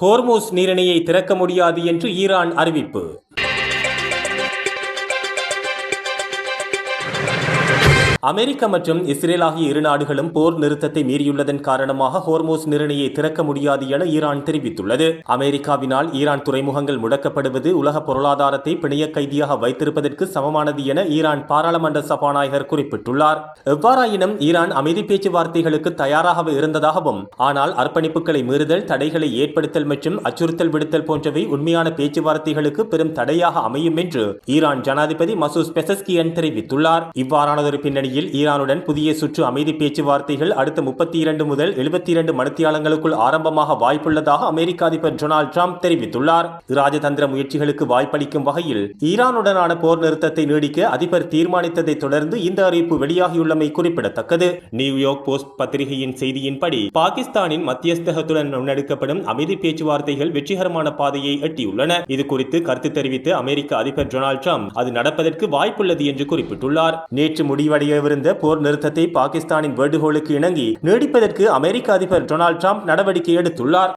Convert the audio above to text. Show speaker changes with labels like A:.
A: Hormuz நீரிணையை திறக்க முடியாது என்று ஈரான் அறிவிப்பு. அமெரிக்க மற்றும் இஸ்ரேல் ஆகிய இரு நாடுகளும் போர் நிறுத்தத்தை மீறியுள்ளதன் காரணமாக ஹோர்முஸ் நீரிணையை திறக்க முடியாது என ஈரான் தெரிவித்துள்ளது. அமெரிக்காவினால் ஈரான் துறைமுகங்கள் முடக்கப்படுவது உலக பொருளாதாரத்தை பிணைய கைதியாக வைத்திருப்பதற்கு சமமானது என ஈரான் பாராளுமன்ற சபாநாயகர் குறிப்பிட்டுள்ளார். எவ்வாறாயினும் ஈரான் அமைதி பேச்சுவார்த்தைகளுக்கு தயாராக இருந்ததாகவும், ஆனால் அர்ப்பணிப்புகளை மீறுதல், தடைகளை ஏற்படுத்தல் மற்றும் அச்சுறுத்தல் விடுத்தல் போன்றவை உண்மையான பேச்சுவார்த்தைகளுக்கு பெரும் தடையாக அமையும் என்று ஈரான் ஜனாதிபதி மசூத் பெசஸ்கியன் தெரிவித்துள்ளார். இவ்வாறானதொரு பின்னணியில் ஈரானுடன் புதிய சுற்று அமைதி பேச்சுவார்த்தைகள் அடுத்த 32 முதல் 72 மணித்தியாலங்களுக்குள் ஆரம்பமாக வாய்ப்புள்ளதாக அமெரிக்க அதிபர் டொனால்ட் ட்ரம்ப் தெரிவித்துள்ளார். இராஜதந்திர முயற்சிகளுக்கு வாய்ப்பளிக்கும் வகையில் ஈரானுடனான போர் நிறுத்தத்தை நீடிக்க அதிபர் தீர்மானித்ததை தொடர்ந்து இந்த அறிவிப்பு வெளியாகியுள்ளமை குறிப்பிடத்தக்கது. நியூயார்க் போஸ்ட் பத்திரிகையின் செய்தியின்படி பாகிஸ்தானின் மத்தியஸ்தகத்துடன் முன்னெடுக்கப்படும் அமைதி பேச்சுவார்த்தைகள் வெற்றிகரமான பாதையை எட்டியுள்ளன. இது குறித்து கருத்து தெரிவித்த அமெரிக்க அதிபர் டொனால்ட் ட்ரம்ப் அது நடப்பதற்கு வாய்ப்புள்ளது என்று குறிப்பிட்டுள்ளார். நேற்று முடிவடையவிருந்த போர் நிறுத்தத்தை பாகிஸ்தானின் வேண்டுகோளுக்கு இணங்கி நீடிப்பதற்கு அமெரிக்க அதிபர் டொனால்ட் ட்ரம்ப் நடவடிக்கை எடுத்துள்ளார்.